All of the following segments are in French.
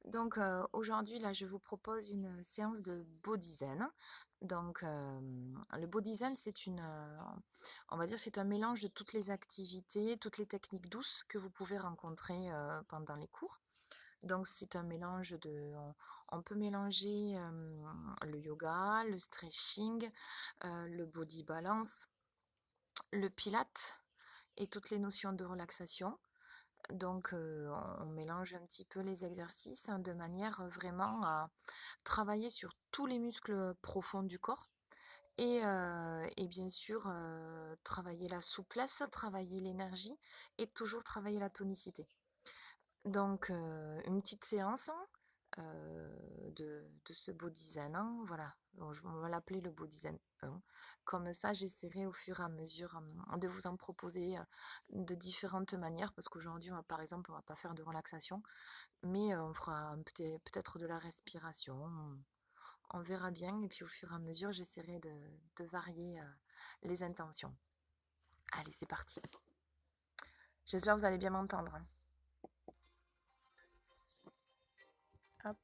Donc aujourd'hui, là, je vous propose une séance de body zen. Donc le body zen, on va dire, c'est un mélange de toutes les activités, toutes les techniques douces que vous pouvez rencontrer pendant les cours. Donc c'est un mélange on peut mélanger le yoga, le stretching, le body balance, le pilate et toutes les notions de relaxation. Donc, on mélange un petit peu les exercices hein, de manière vraiment à travailler sur tous les muscles profonds du corps et bien sûr travailler la souplesse, travailler l'énergie et toujours travailler la tonicité. Donc, une petite séance de ce body zen, hein, voilà. Donc, on va l'appeler le body zen 1. Comme ça, j'essaierai au fur et à mesure de vous en proposer de différentes manières, parce qu'aujourd'hui, par exemple, on va pas faire de relaxation, mais on fera peut-être de la respiration. On verra bien, et puis au fur et à mesure, j'essaierai de varier les intentions. Allez, c'est parti. J'espère que vous allez bien m'entendre. Hop.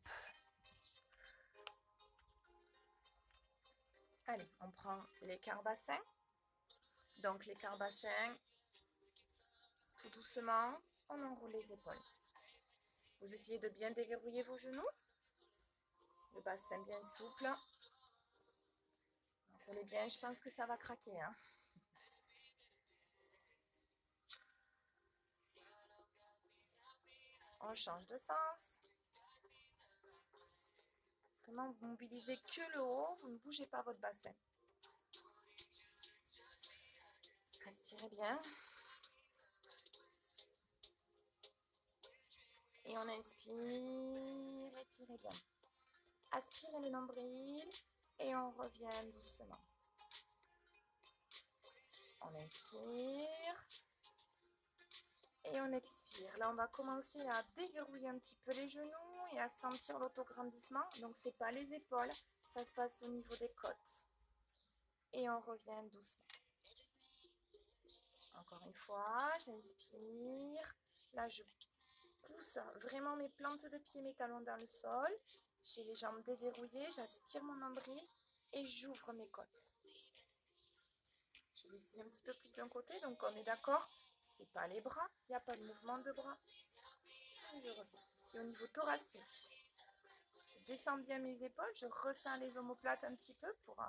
Allez, on prend l'écart bassin. Donc l'écart bassin, tout doucement, on enroule les épaules. Vous essayez de bien déverrouiller vos genoux. Le bassin bien souple. Enroulez bien, je pense que ça va craquer. Hein. On change de sens. Vraiment, vous mobilisez que le haut, vous ne bougez pas votre bassin. Respirez bien. Et on inspire, étirez bien. Aspirez le nombril et on revient doucement. On inspire et on expire. Là, on va commencer à déverrouiller un petit peu les genoux et à sentir l'autograndissement. Donc, ce n'est pas les épaules, ça se passe au niveau des côtes. Et on revient doucement. Encore une fois, j'inspire. Là, je pousse vraiment mes plantes de pied, mes talons dans le sol. J'ai les jambes déverrouillées, j'aspire mon nombril et j'ouvre mes côtes. Je vais essayer un petit peu plus d'un côté, donc on est d'accord, c'est pas les bras, il n'y a pas de mouvement de bras. Et je reviens. Ici au niveau thoracique, je descends bien mes épaules, je ressens les omoplates un petit peu pour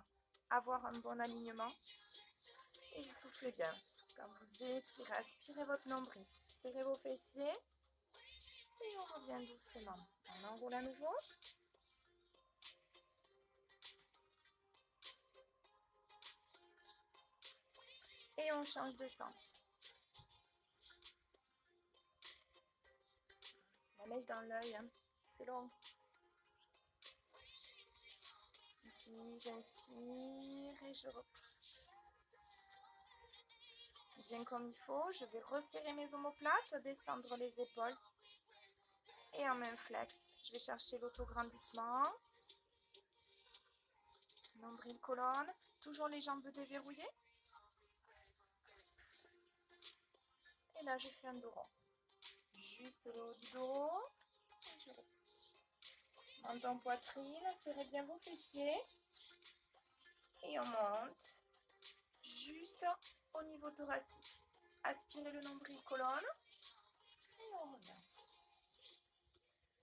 avoir un bon alignement. Et vous soufflez bien. Quand vous étirez, aspirez votre nombril, serrez vos fessiers et on revient doucement. On enroule à nouveau. Et on change de sens. La mèche dans l'œil, hein. C'est long. Ici, j'inspire et je repousse. Bien comme il faut, je vais resserrer mes omoplates, descendre les épaules. Et en main flex, je vais chercher l'autograndissement. Nombril, colonne. Toujours les jambes déverrouillées. Et là, je fais un dos rond. Juste le haut du dos. Et je repousse. Menton poitrine, serrez bien vos fessiers. Et on monte. Juste au niveau thoracique. Aspirez le nombril, colonne. Et on revient.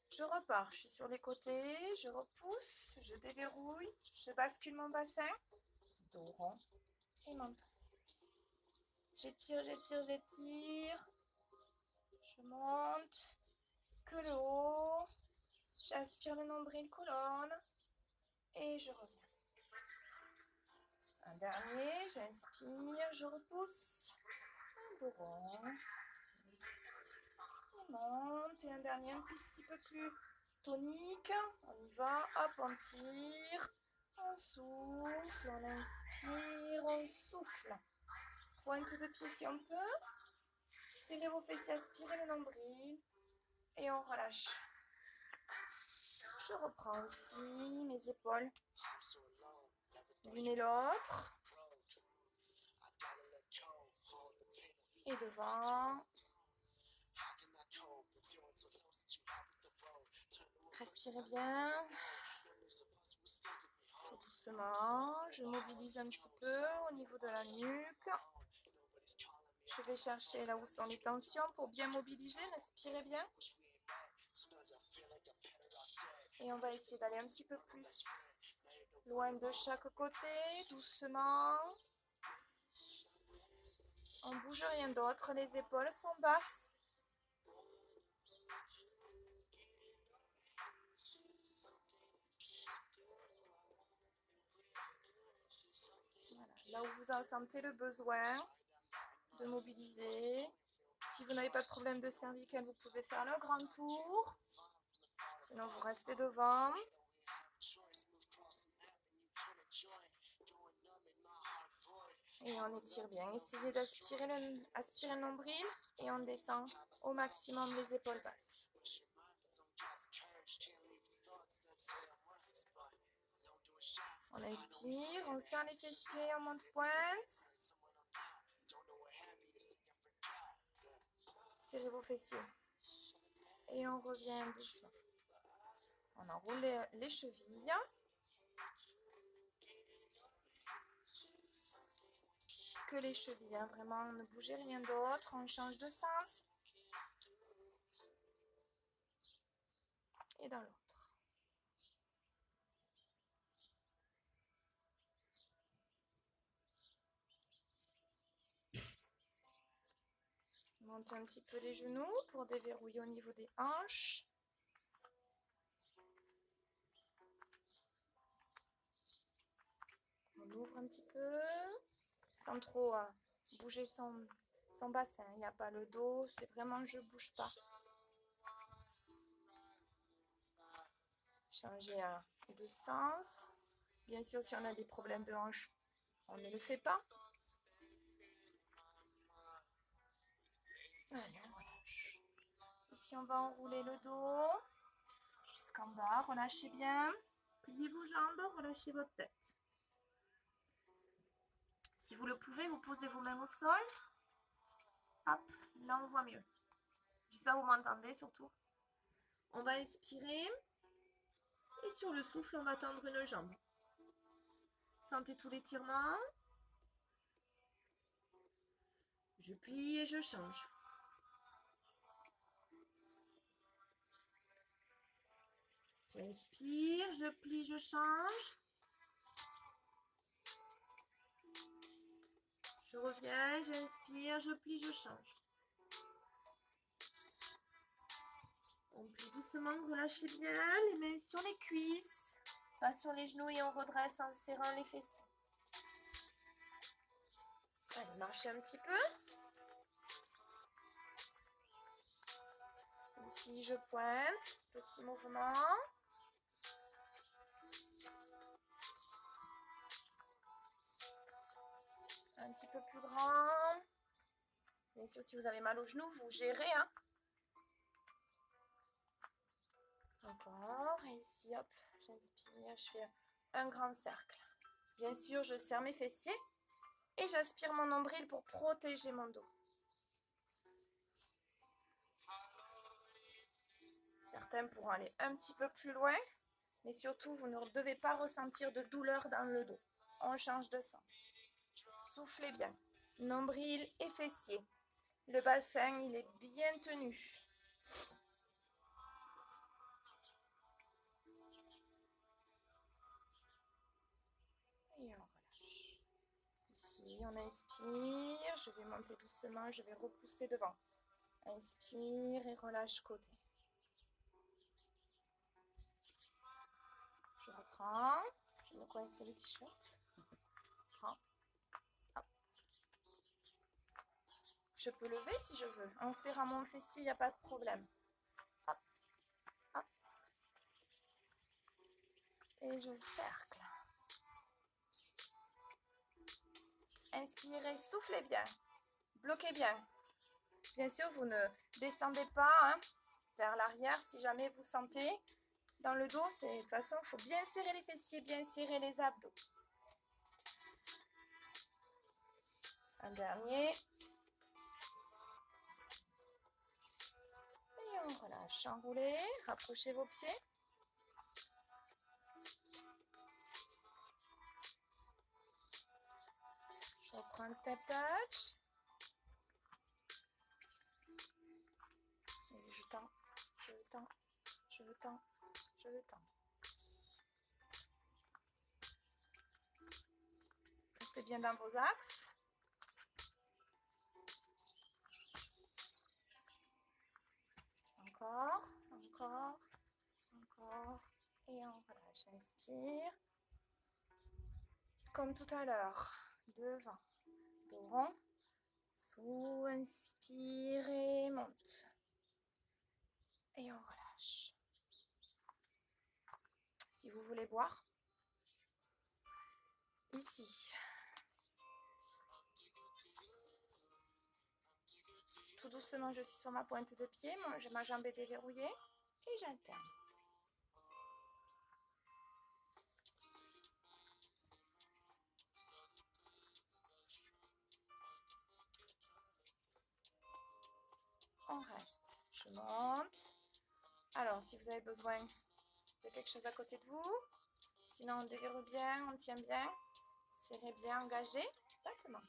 Je repars, je suis sur les côtés, je repousse, je déverrouille, je bascule mon bassin, dos rond et menton. J'étire, j'étire, j'étire, je monte, que le haut, j'aspire le nombril, colonne et je reviens. Un dernier, j'inspire, je repousse, un dos rond, et monte, et un dernier un petit peu plus tonique, on y va, hop, on tire. On souffle, on inspire, on souffle. Pointe de pied si on peut. Serrez vos fessiers, aspirez le nombril. Et on relâche. Je reprends ici mes épaules. L'une et l'autre. Et devant. Respirez bien. Tout doucement, je mobilise un petit peu au niveau de la nuque. Je vais chercher là où sont les tensions pour bien mobiliser. Respirez bien. Et on va essayer d'aller un petit peu plus loin de chaque côté, doucement. On ne bouge rien d'autre, les épaules sont basses. Voilà. Là où vous en sentez le besoin de mobiliser. Si vous n'avez pas de problème de cervicale, vous pouvez faire le grand tour. Sinon, vous restez devant. Et on étire bien. Essayez d'aspirer aspirer le nombril et on descend au maximum les épaules basses. On inspire, on serre les fessiers, on monte pointe. Serrez vos fessiers. Et on revient doucement. On enroule les chevilles. Que les chevilles, hein, vraiment, ne bougez rien d'autre. On change de sens. Et dans l'autre. Montez un petit peu les genoux pour déverrouiller au niveau des hanches. On ouvre un petit peu, sans trop bouger son bassin. Il n'y a pas le dos, c'est vraiment je ne bouge pas. Changer de sens. Bien sûr, si on a des problèmes de hanche, on ne le fait pas. Allez, on relâche. Ici, on va enrouler le dos jusqu'en bas. Relâchez bien. Pliez vos jambes, relâchez votre tête. Si vous le pouvez, vous posez vos mains au sol. Hop, là on voit mieux. J'espère que vous m'entendez surtout. On va expirer. Et sur le souffle, on va tendre une jambe. Sentez tout l'étirement. Je plie et je change. J'inspire, je plie, je change. Je reviens, j'inspire, je plie, je change. On plie doucement, relâchez bien les mains sur les cuisses, pas sur les genoux et on redresse en serrant les fessiers. Allez, marchez un petit peu. Ici, je pointe, petit mouvement. Un petit peu plus grand. Bien sûr, si vous avez mal aux genoux, vous gérez. Hein. Encore. Et ici, hop, j'inspire, je fais un grand cercle. Bien sûr, je serre mes fessiers et j'aspire mon nombril pour protéger mon dos. Certains pourront aller un petit peu plus loin, mais surtout, vous ne devez pas ressentir de douleur dans le dos. On change de sens. Soufflez bien. Nombril et fessiers. Le bassin, il est bien tenu. Et on relâche. Ici, on inspire. Je vais monter doucement. Je vais repousser devant. Inspire et relâche côté. Je reprends. Je me coince le t-shirt. Je peux lever si je veux. En serrant mon fessier, il n'y a pas de problème. Hop, hop. Et je cercle. Inspirez, soufflez bien. Bloquez bien. Bien sûr, vous ne descendez pas vers l'arrière si jamais vous sentez. Dans le dos, de toute façon, il faut bien serrer les fessiers, bien serrer les abdos. Un dernier. Et on relâche. Enroulez, rapprochez vos pieds. reprends le step touch. Et je tends, je le tends, je le tends, je le tends. Restez bien dans vos axes. Encore, encore, encore. Et on relâche. Inspire. Comme tout à l'heure. Devant. Dos rond. Sous. Inspire et monte. Et on relâche. Si vous voulez boire. Ici. Tout doucement, je suis sur ma pointe de pied. J'ai ma jambe est déverrouillée. Et j'alterne. On reste. Je monte. Alors, si vous avez besoin de quelque chose à côté de vous, sinon on déverrouille bien, on tient bien, serrez bien, engagé, battement.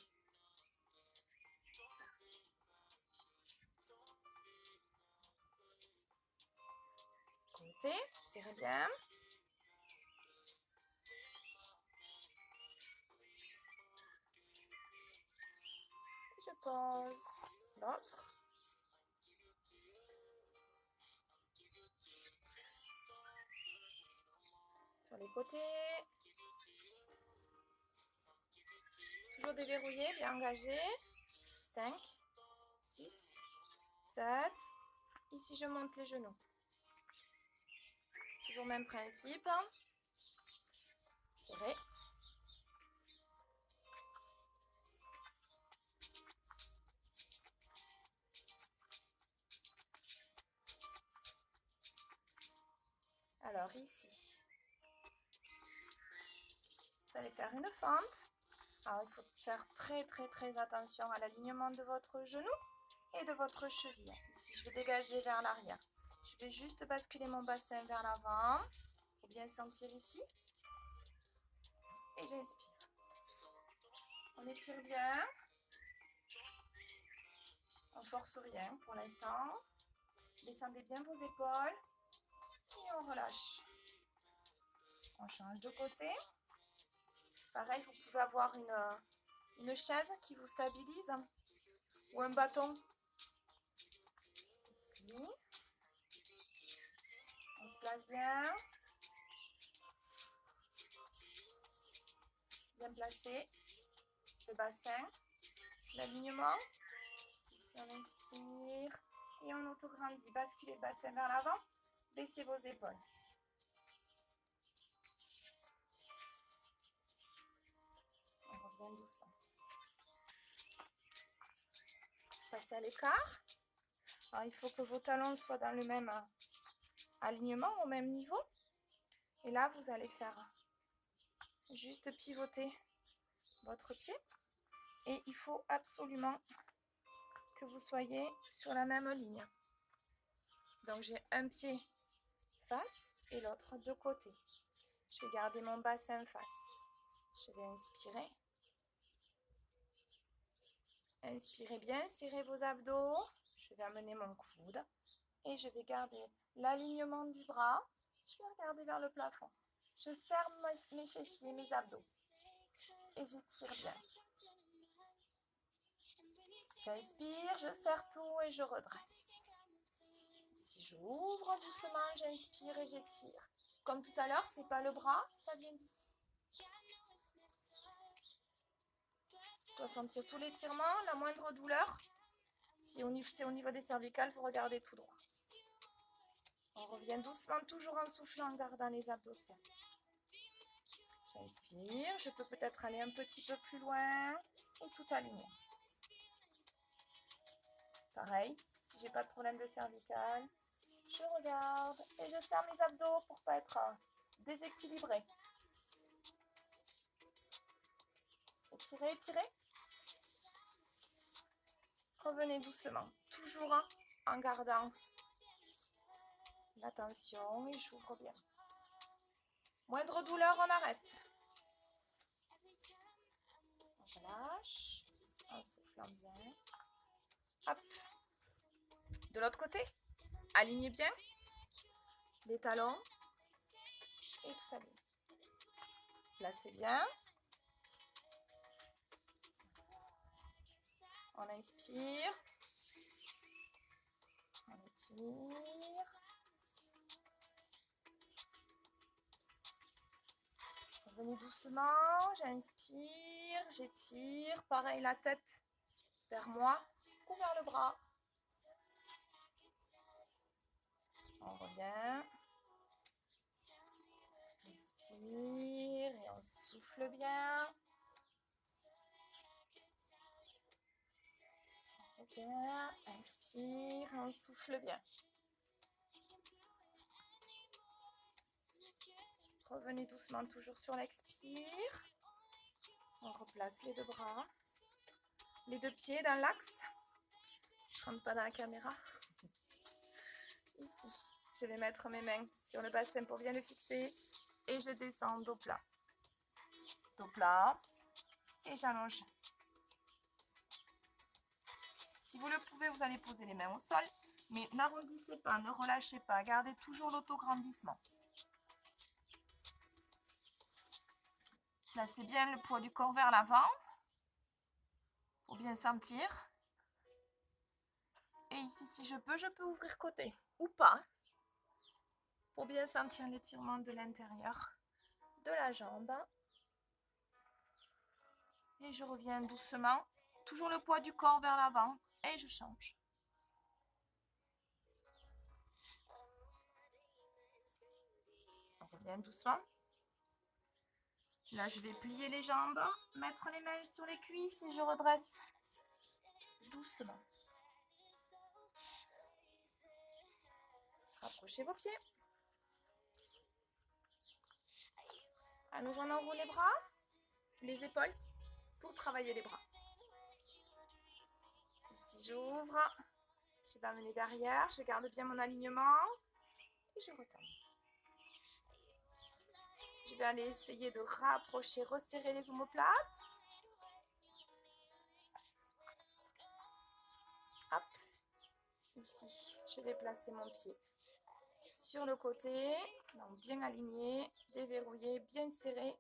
Côté, serrez bien. Je pose l'autre. Sur les côtés. Toujours déverrouillé, bien engagé. 5, 6, 7. Ici, je monte les genoux. Toujours même principe. Serré. Alors ici, vous allez faire une fente. Alors il faut faire très attention à l'alignement de votre genou et de votre cheville. Ici, je vais dégager vers l'arrière. Je vais juste basculer mon bassin vers l'avant pour bien sentir ici. Et j'inspire. On étire bien. On force rien pour l'instant. Descendez bien vos épaules. Et on relâche. On change de côté. Pareil, vous pouvez avoir une chaise qui vous stabilise ou un bâton. Ici. On se place bien. Bien placé. Le bassin. L'alignement. Ici, on inspire. Et on autograndit. Basculez le bassin vers l'avant. Baissez vos épaules. On revient doucement. Passez à l'écart. Alors, il faut que vos talons soient dans le même alignement, au même niveau. Et là, vous allez faire juste pivoter votre pied. Et il faut absolument que vous soyez sur la même ligne. Donc, j'ai un pied face et l'autre de côté. Je vais garder mon bassin face. Je vais inspirer. Inspirez bien, serrez vos abdos. Je vais amener mon coude et je vais garder l'alignement du bras. Je vais regarder vers le plafond. Je serre mes fessiers, mes abdos et j'étire bien. J'inspire, je serre tout et je redresse. Si j'ouvre doucement, j'inspire et j'étire. Comme tout à l'heure, c'est pas le bras, ça vient d'ici. On doit sentir tout l'étirement, la moindre douleur. Si c'est au niveau des cervicales, vous regardez tout droit. On revient doucement, toujours en soufflant, en gardant les abdos serrés. J'inspire, je peux peut-être aller un petit peu plus loin et tout aligner. Pareil, si j'ai pas de problème de cervicale, je regarde et je serre mes abdos pour pas être déséquilibré. Étirez, étirez. Revenez doucement, toujours en gardant l'attention et j'ouvre bien. Moindre douleur, on arrête. On relâche en soufflant bien. Hop. De l'autre côté, alignez bien les talons et tout aligné. Placez bien. On inspire. On étire. Revenez doucement. J'inspire. J'étire. Pareil, la tête vers moi ou vers le bras. On revient. Inspire et on souffle bien. On revient. Inspire et on souffle bien. Revenez doucement toujours sur l'expire. On replace les deux bras. Les deux pieds dans l'axe. Je ne rentre pas dans la caméra. Ici, je vais mettre mes mains sur le bassin pour bien le fixer. Et je descends dos plat. Dos plat. Et j'allonge. Si vous le pouvez, vous allez poser les mains au sol. Mais n'arrondissez pas, ne relâchez pas. Gardez toujours l'autograndissement. Placez bien le poids du corps vers l'avant. Pour bien sentir. Et ici, si je peux ouvrir côté. Ou pas. Pour bien sentir l'étirement de l'intérieur de la jambe. Et je reviens doucement. Toujours le poids du corps vers l'avant. Et je change. On revient doucement. Là, je vais plier les jambes, mettre les mains sur les cuisses et je redresse doucement. Rapprochez vos pieds. À nouveau, on enroule les bras, les épaules pour travailler les bras. Ici, j'ouvre. Je vais amener derrière. Je garde bien mon alignement et je retourne. Je vais aller essayer de rapprocher, resserrer les omoplates. Hop. Ici, je vais placer mon pied sur le côté. Donc, bien aligné, déverrouillé, bien serré.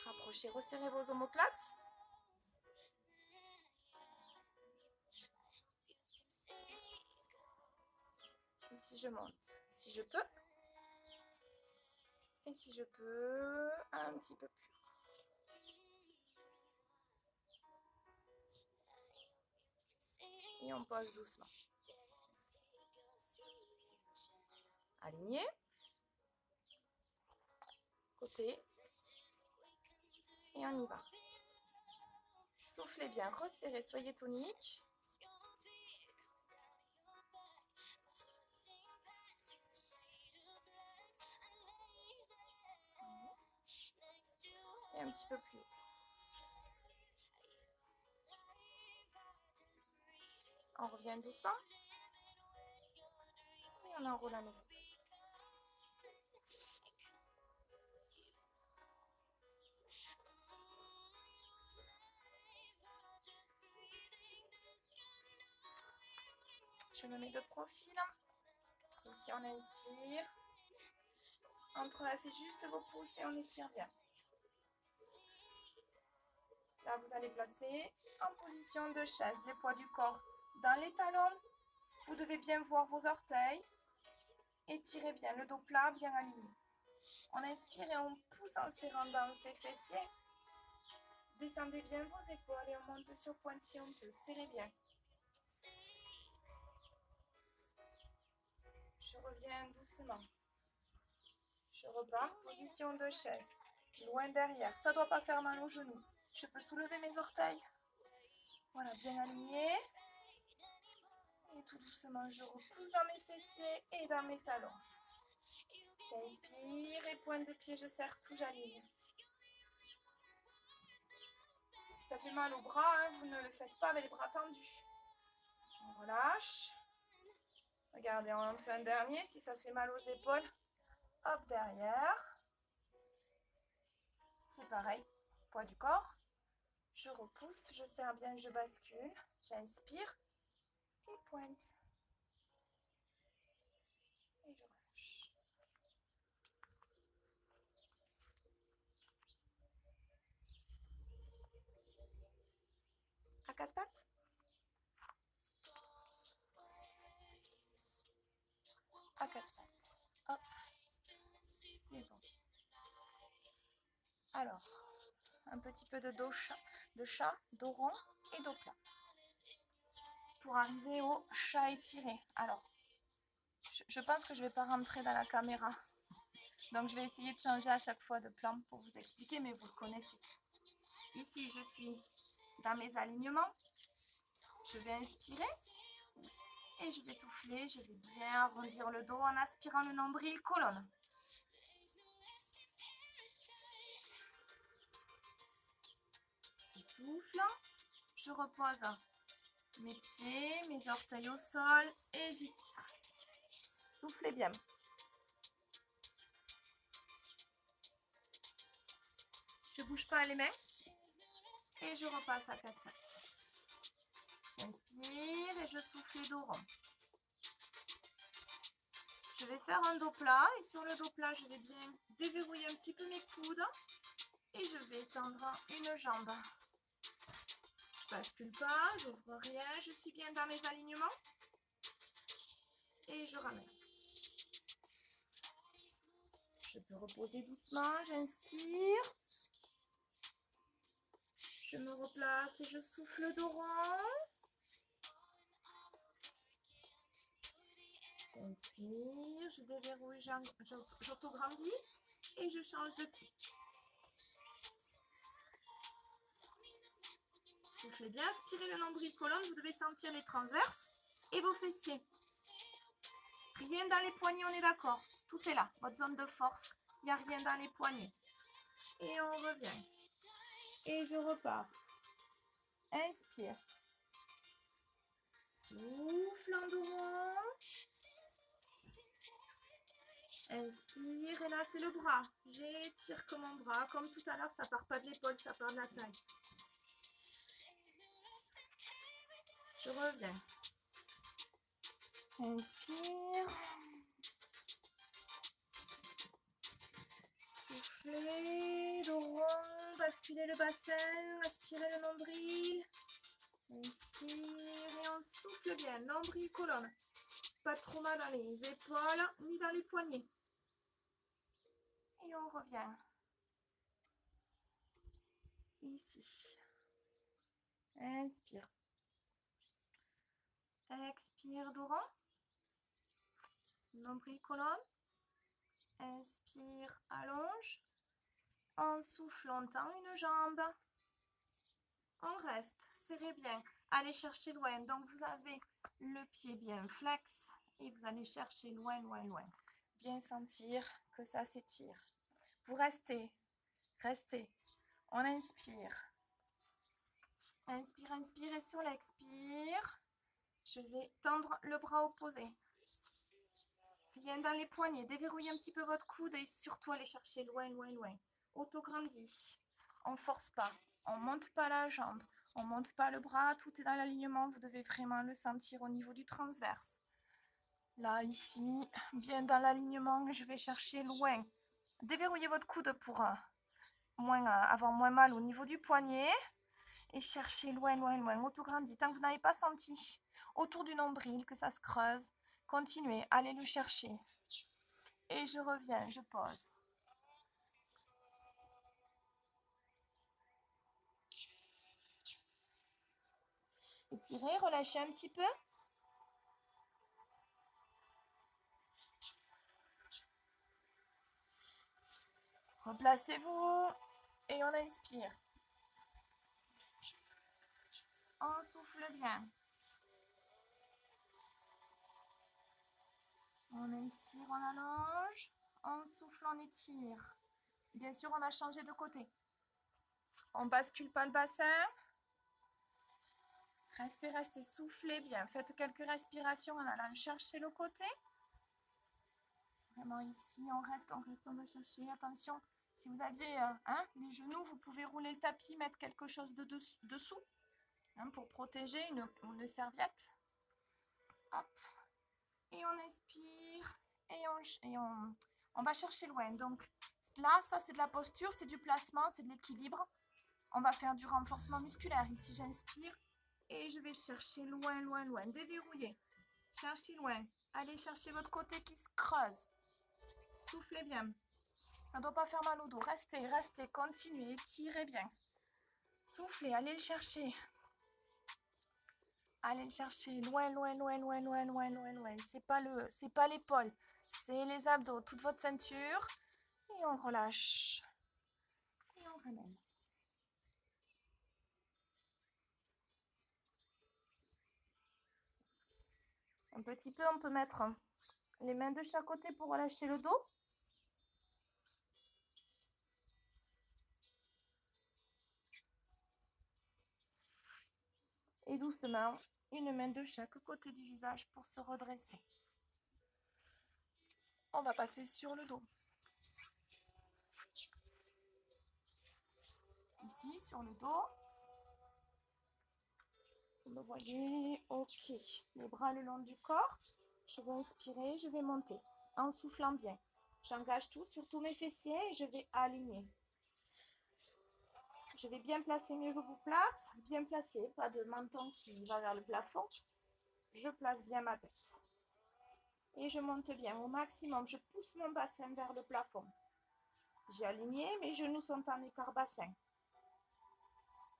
Rapprochez, resserrez vos omoplates. Ici, je monte, si je peux. Et si je peux, un petit peu plus. Et on pose doucement. Aligné. Côté. Et on y va. Soufflez bien, resserrez, soyez tonique. Et un petit peu plus haut. On revient doucement. Et on enroule à nouveau. Je me mets de profil. Ici, on inspire. Entrelacez juste vos pouces et on étire bien. Là, vous allez placer en position de chaise les poids du corps dans les talons. Vous devez bien voir vos orteils. Étirez bien le dos plat, bien aligné. On inspire et on pousse en serrant dans ses fessiers. Descendez bien vos épaules et on monte sur pointe si on peut. Serrez bien. Je reviens doucement. Je repars, position de chaise. Loin derrière. Ça ne doit pas faire mal aux genoux. Je peux soulever mes orteils. Voilà, bien aligné. Et tout doucement, je repousse dans mes fessiers et dans mes talons. J'inspire et pointe de pied, je serre tout, j'aligne. Si ça fait mal au bras, hein, vous ne le faites pas avec les bras tendus. On relâche. Regardez, on en fait un dernier. Si ça fait mal aux épaules, hop, derrière. C'est pareil, poids du corps. Je repousse, je serre bien, je bascule. J'inspire et pointe. Et je relâche. À quatre pattes. À quatre pattes. Hop. C'est bon. Alors, un petit peu de dos chat, dos rond et dos plat. Pour arriver au chat étiré. Alors, je pense que je ne vais pas rentrer dans la caméra. Donc, je vais essayer de changer à chaque fois de plan pour vous expliquer, mais vous le connaissez. Ici, je suis dans mes alignements. Je vais inspirer et je vais souffler. Je vais bien arrondir le dos en aspirant le nombril, colonne. Je souffle, je repose mes pieds, mes orteils au sol et j'étire. Soufflez bien. Je ne bouge pas les mains et je repasse à quatre pattes. J'inspire et je souffle les dos ronds. Je vais faire un dos plat et sur le dos plat, je vais bien déverrouiller un petit peu mes coudes et je vais étendre une jambe. Je ne bascule pas, j'ouvre rien, je suis bien dans mes alignements et je ramène. Je peux reposer doucement, j'inspire. Je me replace et je souffle le dos rond. J'inspire, je déverrouille, j'autograndis et je change de pied. Soufflez bien, aspirez le nombril colonne, vous devez sentir les transverses et vos fessiers. Rien dans les poignets, on est d'accord. Tout est là, votre zone de force. Il n'y a rien dans les poignets. Et on revient. Et je repars. Inspire. Souffle en dos rond. Inspire et là c'est le bras. J'étire comme mon bras. Comme tout à l'heure, ça part pas de l'épaule, ça part de la taille. Je reviens. Inspire. Soufflez, dos rond, basculez le bassin, aspirez le nombril. Inspire et on souffle bien. Nombril, colonne. Pas trop mal dans les épaules ni dans les poignets. Et on revient. Ici. Inspire. Expire, dos rond. Nombril, colonne. Inspire, allonge. On souffle, on tend une jambe. On reste, serrez bien. Allez chercher loin. Donc vous avez le pied bien flex et vous allez chercher loin, loin, loin. Bien sentir que ça s'étire. Vous restez, restez. On inspire. Inspire, inspire et sur l'expire, je vais tendre le bras opposé. Rien dans les poignets. Déverrouillez un petit peu votre coude et surtout allez chercher loin, loin, loin. Autograndis. On ne force pas. On ne monte pas la jambe. On ne monte pas le bras. Tout est dans l'alignement. Vous devez vraiment le sentir au niveau du transverse. Là, ici, bien dans l'alignement. Je vais chercher loin. Déverrouillez votre coude pour avoir moins mal au niveau du poignet. Et cherchez loin, loin, loin. Autograndis. Tant que vous n'avez pas senti autour du nombril que ça se creuse, continuez. Allez le chercher. Et je reviens. Je pose. Étirez, relâchez un petit peu. Replacez-vous et on inspire. On souffle bien. On inspire, on allonge. On souffle, on étire. Bien sûr, on a changé de côté. On bascule pas le bassin. Restez, restez, soufflez bien. Faites quelques respirations en allant chercher le côté. Vraiment ici, on reste, on va chercher. Attention, Si vous aviez les genoux, vous pouvez rouler le tapis, mettre quelque chose dessous pour protéger une serviette. Hop. Et on inspire et on va chercher loin. Donc là, ça c'est de la posture, c'est du placement, c'est de l'équilibre. On va faire du renforcement musculaire. Ici, j'inspire et je vais chercher loin, loin, loin. Déverrouiller. Cherchez loin. Allez chercher votre côté qui se creuse. Soufflez bien. Ça ne doit pas faire mal au dos. Restez, restez, continuez, étirez bien. Soufflez, allez le chercher. Allez le chercher loin, loin, loin, loin, loin, loin, loin, loin. C'est pas l'épaule, c'est les abdos, toute votre ceinture. Et on relâche. Et on ramène. Un petit peu, on peut mettre les mains de chaque côté pour relâcher le dos. Et doucement, une main de chaque côté du visage pour se redresser. On va passer sur le dos. Ici, sur le dos. Vous me voyez, ok. Les bras le long du corps. Je vais inspirer, je vais monter en soufflant bien. J'engage tout, surtout mes fessiers, et je vais aligner. Je vais bien placer mes omoplates, bien placer, pas de menton qui va vers le plafond. Je place bien ma tête. Et je monte bien au maximum. Je pousse mon bassin vers le plafond. J'ai aligné, mes genoux sont en écart bassin.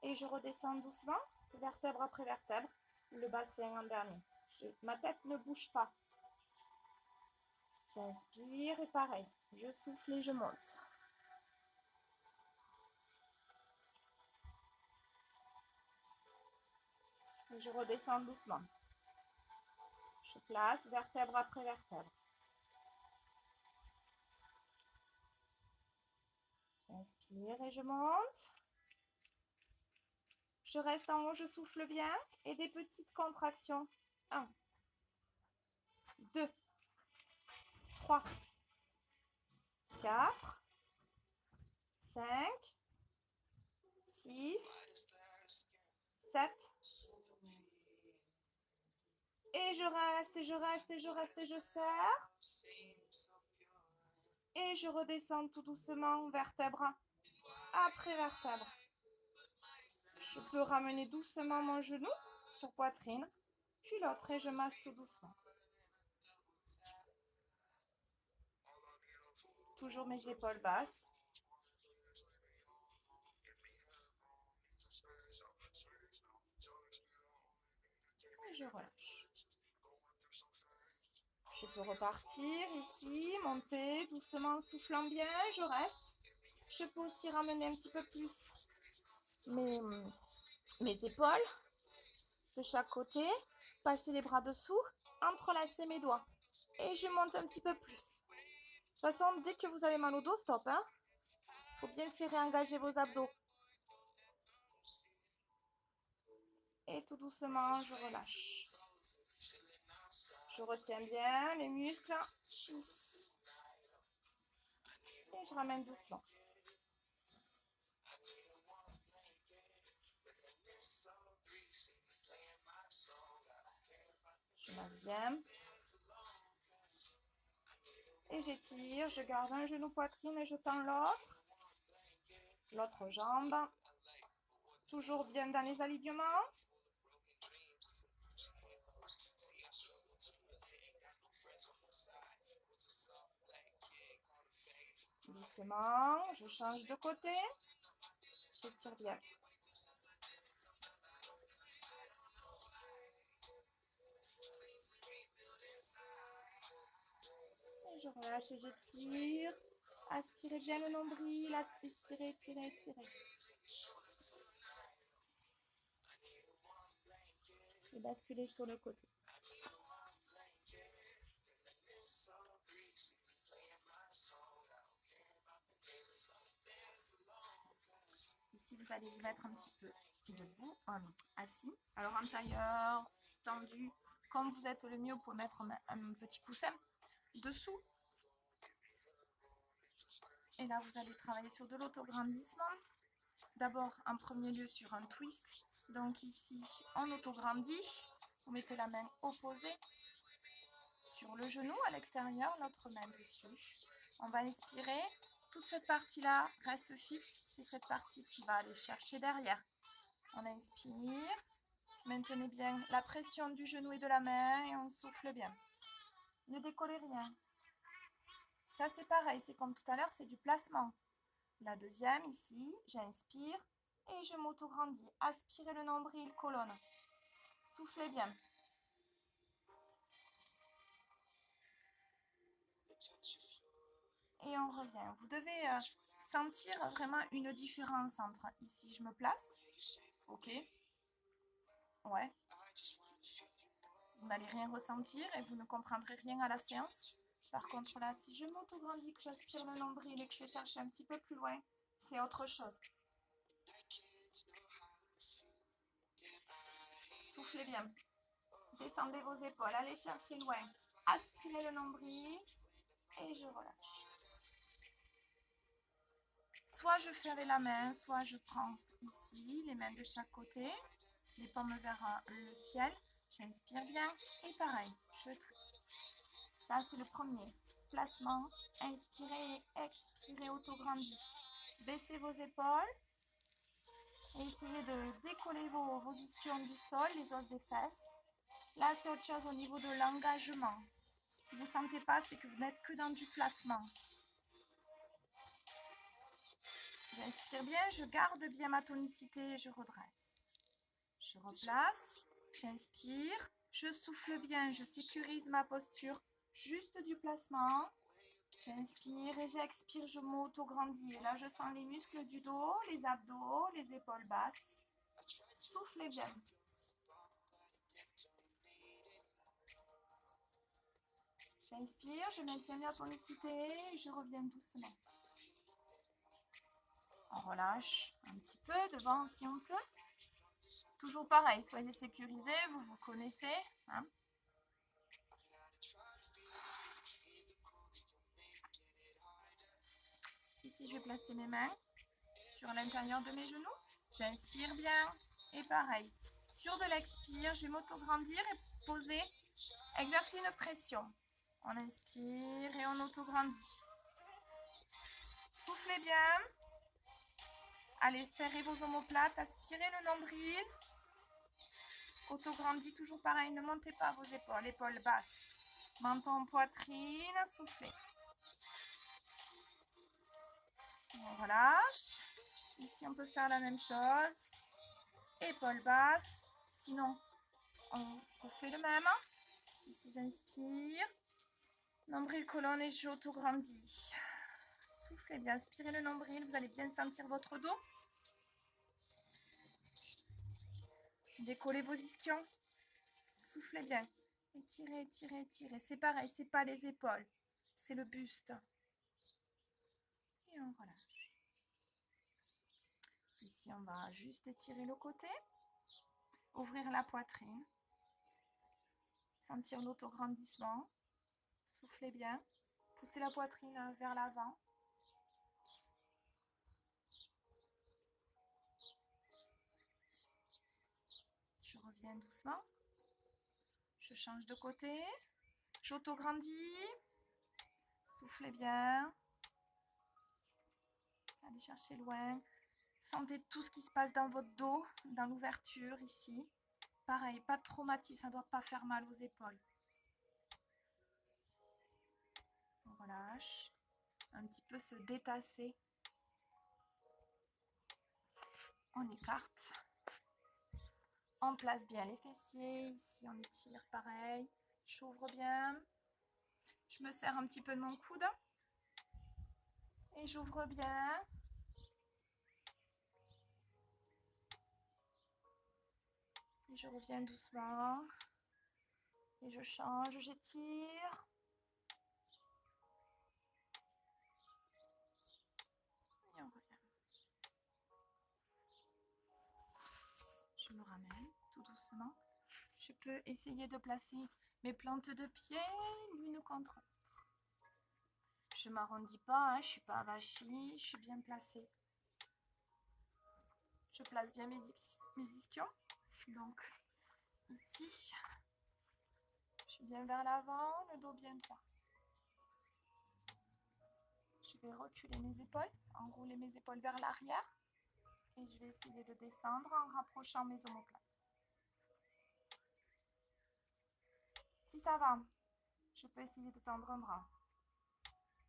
Et je redescends doucement, vertèbre après vertèbre, le bassin en dernier. Ma tête ne bouge pas. J'inspire et pareil, je souffle et je monte. Et je redescends doucement. Je place vertèbre après vertèbre. J'inspire et je monte. Je reste en haut, je souffle bien. Et des petites contractions. 1, 2, 3, 4, 5, 6, 7. Et je reste, et je reste, et je reste, et je serre. Et je redescends tout doucement, vertèbre après vertèbre. Je peux ramener doucement mon genou sur poitrine, puis l'autre, et je masse tout doucement. Toujours mes épaules basses. Et je relâche. Je peux repartir ici, monter doucement, soufflant bien, je reste. Je peux aussi ramener un petit peu plus mes épaules de chaque côté, passer les bras dessous, entrelacer mes doigts. Et je monte un petit peu plus. De toute façon, dès que vous avez mal au dos, stop. Il faut bien serrer, engager vos abdos. Et tout doucement, je relâche. Je retiens bien les muscles. Et je ramène doucement. Je masse bien. Et j'étire, je garde un genou poitrine et je tends l'autre. L'autre jambe. Toujours bien dans les alignements. Doucement, je change de côté. J'étire bien. Et je relâche et j'étire. Aspirez bien le nombril, étirez, étirez, étirez. Et basculez sur le côté. Ici, vous allez vous mettre un petit peu debout, assis. Alors en tailleur, tendu, comme vous êtes le mieux, vous pouvez mettre un petit coussin dessous. Et là, vous allez travailler sur de l'autograndissement. D'abord, en premier lieu, sur un twist. Donc ici, on autograndit. Vous mettez la main opposée sur le genou à l'extérieur, l'autre main dessus. On va inspirer. Toute cette partie-là reste fixe. C'est cette partie qui va aller chercher derrière. On inspire. Maintenez bien la pression du genou et de la main et on souffle bien. Ne décollez rien. Ça, c'est pareil. C'est comme tout à l'heure, c'est du placement. La deuxième, ici, j'inspire et je m'autograndis. Aspirez le nombril, colonne. Soufflez bien. Et on revient. Vous devez sentir vraiment une différence entre ici, je me place. Ok. Ouais. Vous n'allez rien ressentir et vous ne comprendrez rien à la séance. Par contre, là, si je m'autograndis, que j'aspire le nombril et que je vais chercher un petit peu plus loin, c'est autre chose. Soufflez bien. Descendez vos épaules, allez chercher loin. Aspirez le nombril et je relâche. Soit je fais avec la main, soit je prends ici les mains de chaque côté, les paumes vers le ciel. J'inspire bien et pareil, je twist. Ça, c'est le premier. Placement, inspirez et expirez, autograndi. Baissez vos épaules et essayez de décoller vos ischions du sol, les os des fesses. Là, c'est autre chose au niveau de l'engagement. Si vous ne sentez pas, c'est que vous n'êtes que dans du placement. J'inspire bien, je garde bien ma tonicité et je redresse. Je replace, j'inspire, je souffle bien, je sécurise ma posture, juste du placement. J'inspire et j'expire, je m'auto-grandis. Et là, je sens les muscles du dos, les abdos, les épaules basses. Soufflez bien. J'inspire, je maintiens la tonicité, je reviens doucement. On relâche un petit peu devant si on peut. Toujours pareil, soyez sécurisés, vous vous connaissez. Hein. Ici, je vais placer mes mains sur l'intérieur de mes genoux. J'inspire bien et pareil. Sur de l'expire, je vais m'auto-grandir et poser, exercer une pression. On inspire et on auto-grandit. Soufflez bien. Allez, serrez vos omoplates, aspirez le nombril. Auto-grandis, toujours pareil, ne montez pas vos épaules, épaules basses. Menton, poitrine, soufflez. On relâche. Ici, on peut faire la même chose. Épaules basses. Sinon, on refait le même. Ici, j'inspire. Nombril, colonne et j'auto-grandis. Soufflez bien, aspirez le nombril. Vous allez bien sentir votre dos. Décollez vos ischions. Soufflez bien. Étirez, étirez, étirez. C'est pareil, c'est pas les épaules. C'est le buste. Et on relâche. Ici, on va juste étirer le côté. Ouvrir la poitrine. Sentir l'autograndissement. Soufflez bien. Poussez la poitrine vers l'avant. Je reviens doucement. Je change de côté. J'auto-grandis. Soufflez bien. Allez chercher loin. Sentez tout ce qui se passe dans votre dos, dans l'ouverture ici. Pareil, pas de traumatisme, ça ne doit pas faire mal aux épaules. On relâche. Un petit peu se détasser. On écarte. On place bien les fessiers. Ici, on étire pareil. J'ouvre bien. Je me serre un petit peu de mon coude. Et j'ouvre bien. Et je reviens doucement. Et je change, j'étire. Et on revient. Je me ramène tout doucement. Je peux essayer de placer mes plantes de pied l'une contre l'autre. Je m'arrondis pas, hein, je suis pas avachie, je suis bien placée. Je place bien mes ischions. Donc ici, je suis bien vers l'avant, le dos bien droit. Je vais reculer mes épaules, enrouler mes épaules vers l'arrière. Et je vais essayer de descendre en rapprochant mes omoplates. Si ça va, je peux essayer de tendre un bras.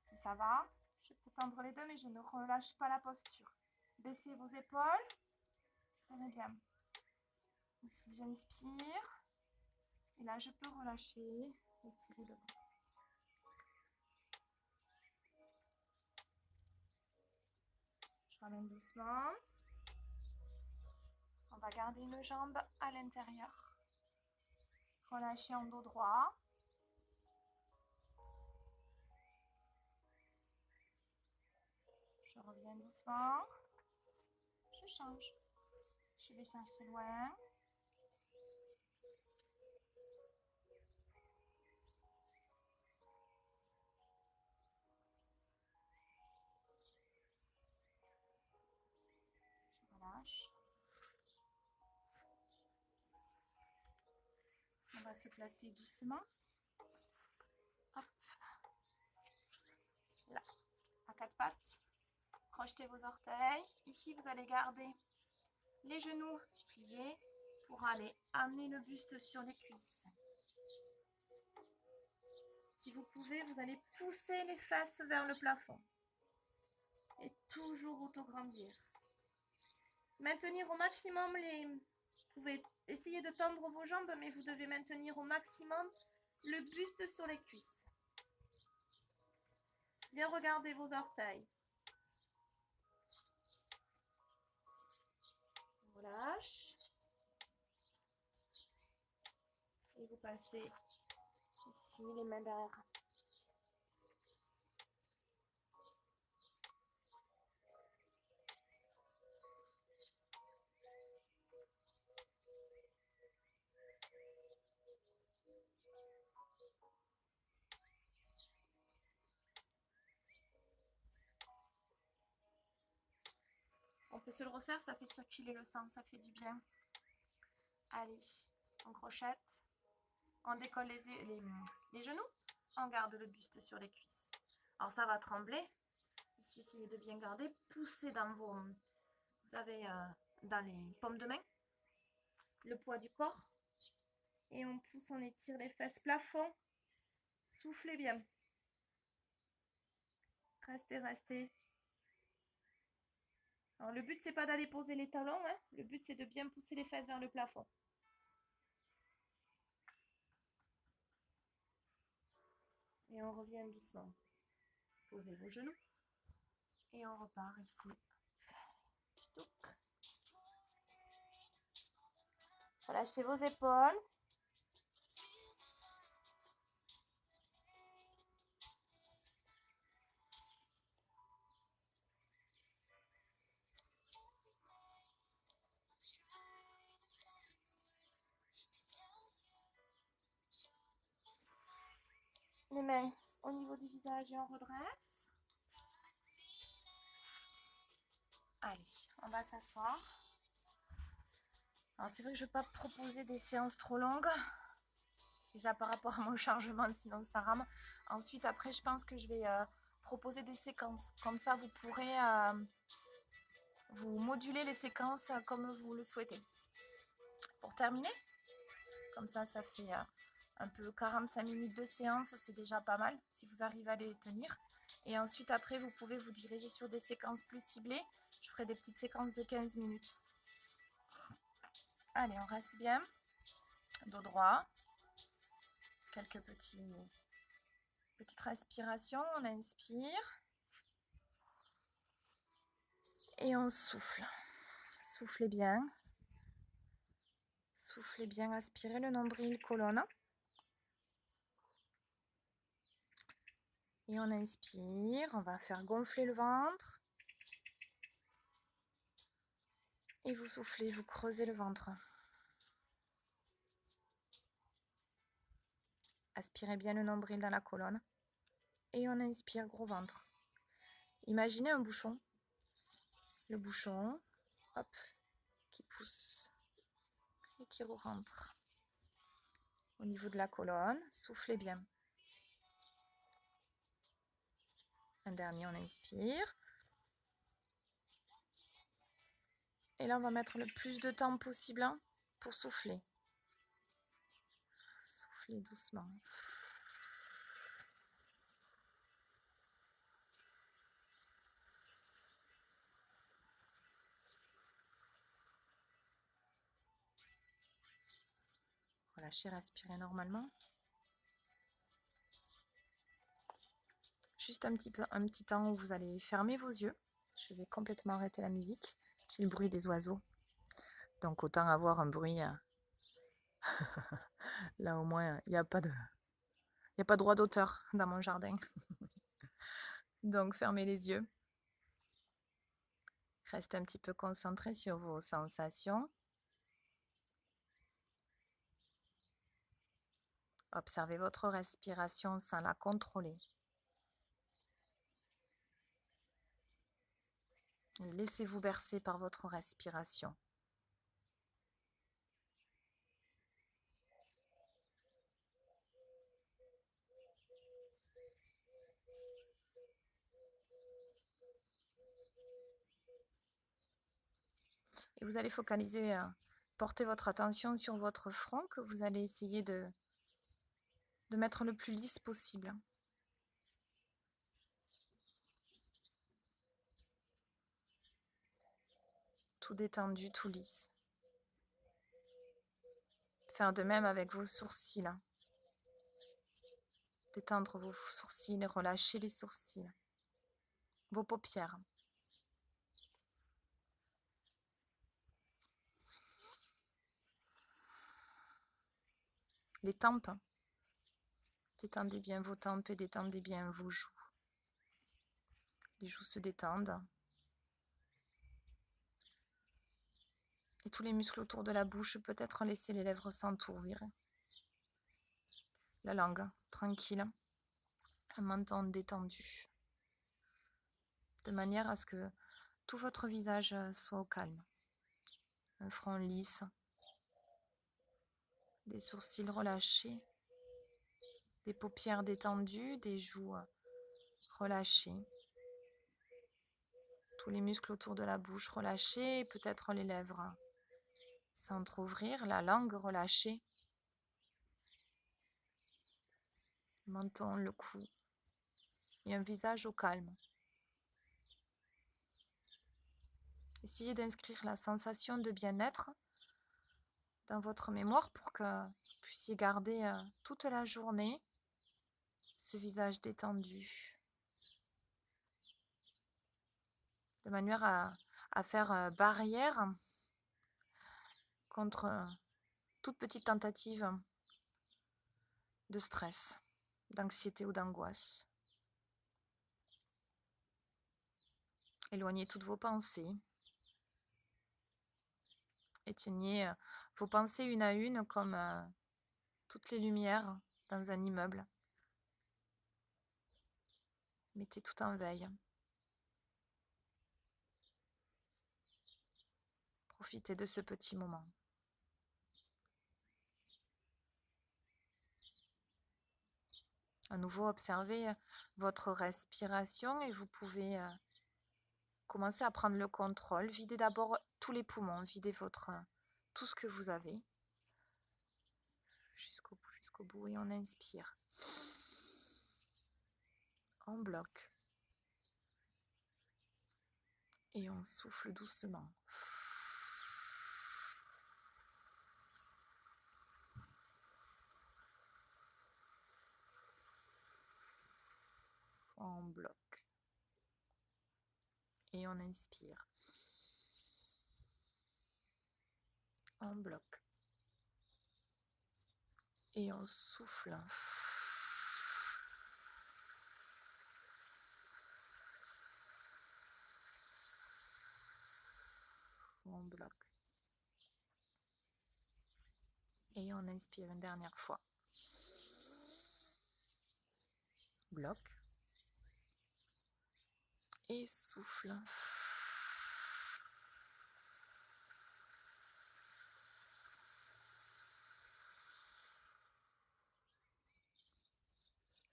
Si ça va, je peux tendre les deux, mais je ne relâche pas la posture. Baissez vos épaules. Très bien. Ici, j'inspire. Et là, je peux relâcher et tirer devant. Je ramène doucement. On va garder une jambe à l'intérieur. Relâchez en dos droit. Je reviens doucement. Je change. Je vais chercher loin. Je relâche. On va se placer doucement. Hop. Là, à quatre pattes. Crochetez vos orteils. Ici, vous allez garder les genoux pliés pour aller amener le buste sur les cuisses. Si vous pouvez, vous allez pousser les fesses vers le plafond. Et toujours autograndir. Maintenir au maximum les... Vous pouvez essayer de tendre vos jambes, mais vous devez maintenir au maximum le buste sur les cuisses. Bien regarder vos orteils. On relâche. Et vous passez ici les mains derrière. On peut se le refaire, ça fait circuler le sang, ça fait du bien. Allez, on crochette. On décolle les genoux. On garde le buste sur les cuisses. Alors ça va trembler. Ici, essayez de bien garder. Poussez dans vos... Vous avez dans les paumes de main le poids du corps. Et on pousse, on étire les fesses plafond. Soufflez bien. Restez, restez. Alors le but, c'est pas d'aller poser les talons. Hein. Le but, c'est de bien pousser les fesses vers le plafond. Et on revient doucement. Posez vos genoux. Et on repart ici. Relâchez vos épaules. Les mains au niveau du visage et on redresse. Allez, on va s'asseoir. Alors c'est vrai que je ne vais pas proposer des séances trop longues. Déjà par rapport à mon chargement, sinon ça rame. Ensuite, après, je pense que je vais proposer des séquences. Comme ça, vous pourrez vous moduler les séquences comme vous le souhaitez. Pour terminer, comme ça fait un peu 45 minutes de séance, c'est déjà pas mal si vous arrivez à les tenir. Et ensuite, après, vous pouvez vous diriger sur des séquences plus ciblées. Je ferai des petites séquences de 15 minutes. Allez, on reste bien. Dos droit. Quelques petites respirations. On inspire. Et on souffle. Soufflez bien. Soufflez bien, aspirez le nombril, colonne. Et on inspire, on va faire gonfler le ventre. Et vous soufflez, vous creusez le ventre. Aspirez bien le nombril dans la colonne. Et on inspire, gros ventre. Imaginez un bouchon. Le bouchon, hop, qui pousse et qui rentre. Au niveau de la colonne, soufflez bien. Un dernier, on inspire. Et là, on va mettre le plus de temps possible pour souffler. Soufflez doucement. Relâchez, respirez normalement. Juste un petit temps où vous allez fermer vos yeux. Je vais complètement arrêter la musique. J'ai le bruit des oiseaux. Donc autant avoir un bruit. Là au moins, il n'y a pas de droit d'auteur dans mon jardin. Donc fermez les yeux. Restez un petit peu concentré sur vos sensations. Observez votre respiration sans la contrôler. Laissez-vous bercer par votre respiration. Et vous allez focaliser, porter votre attention sur votre front que vous allez essayer de mettre le plus lisse possible. Tout détendu, tout lisse. Faire de même avec vos sourcils. Détendre vos sourcils et relâcher les sourcils. Vos paupières. Les tempes. Détendez bien vos tempes et détendez bien vos joues. Les joues se détendent. Et tous les muscles autour de la bouche, peut-être laisser les lèvres s'entrouvrir. La langue tranquille. Un menton détendu. De manière à ce que tout votre visage soit au calme. Un front lisse. Des sourcils relâchés. Des paupières détendues, des joues relâchées. Tous les muscles autour de la bouche relâchés, peut-être les lèvres s'entrouvrir, la langue relâchée. Le menton, le cou. Et un visage au calme. Essayez d'inscrire la sensation de bien-être dans votre mémoire pour que vous puissiez garder toute la journée ce visage détendu. De manière à faire barrière contre toute petite tentative de stress, d'anxiété ou d'angoisse. Éloignez toutes vos pensées. Éteignez vos pensées une à une comme toutes les lumières dans un immeuble. Mettez tout en veille. Profitez de ce petit moment. À nouveau, observez votre respiration et vous pouvez commencer à prendre le contrôle. Videz d'abord tous les poumons, videz tout ce que vous avez. Jusqu'au bout et on inspire. On bloque. Et on souffle doucement. On bloque. Et on inspire. On bloque. Et on souffle. On bloque. Et on inspire une dernière fois. Bloque. Et souffle.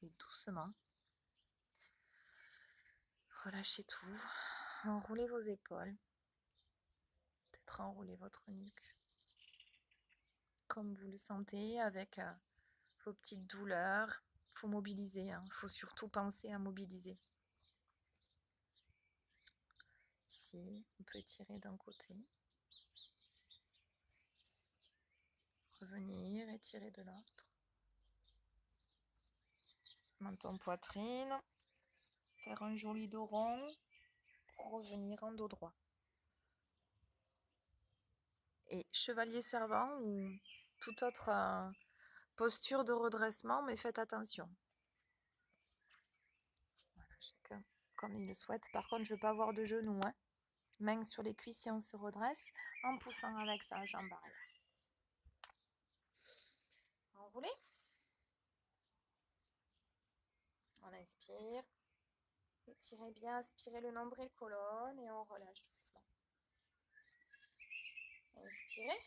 Et doucement, relâchez tout. Enroulez vos épaules. Peut-être enroulez votre nuque. Comme vous le sentez, avec vos petites douleurs. Il faut mobiliser, hein. Il faut surtout penser à mobiliser. Ici, on peut étirer d'un côté. Revenir, étirer de l'autre. Menton poitrine. Faire un joli dos rond. Pour revenir en dos droit. Et chevalier servant ou toute autre posture de redressement, mais faites attention. Voilà, chacun comme il le souhaite. Par contre, je ne veux pas avoir de genoux. Hein. Main sur les cuisses si on se redresse, en poussant avec sa jambe arrière. Enroulez. On inspire. Étirez bien, aspirez le nombril colonne et on relâche doucement. Inspirez.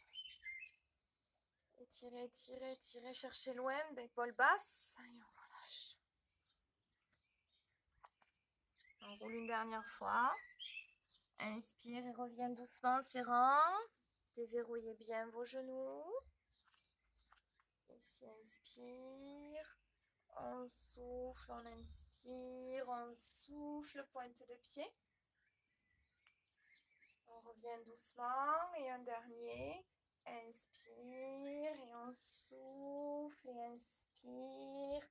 Étirez, étirez, étirez, cherchez loin, épaule basse et on relâche. On roule une dernière fois. Inspire et reviens doucement, serrant. Déverrouillez bien vos genoux. Ici, inspire. On souffle, on inspire, on souffle, pointe de pied. On revient doucement et un dernier. Inspire et on souffle et inspire.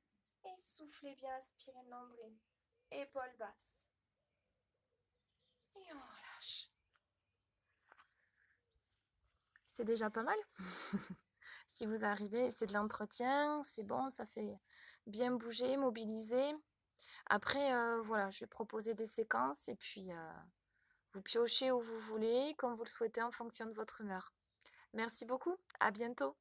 Et soufflez bien, aspirez le nombril. Épaule basse. Et on relâche. C'est déjà pas mal. Si vous arrivez, c'est de l'entretien, c'est bon, ça fait bien bouger, mobiliser. Après, voilà, je vais proposer des séquences et puis vous piochez où vous voulez, comme vous le souhaitez en fonction de votre humeur. Merci beaucoup, à bientôt.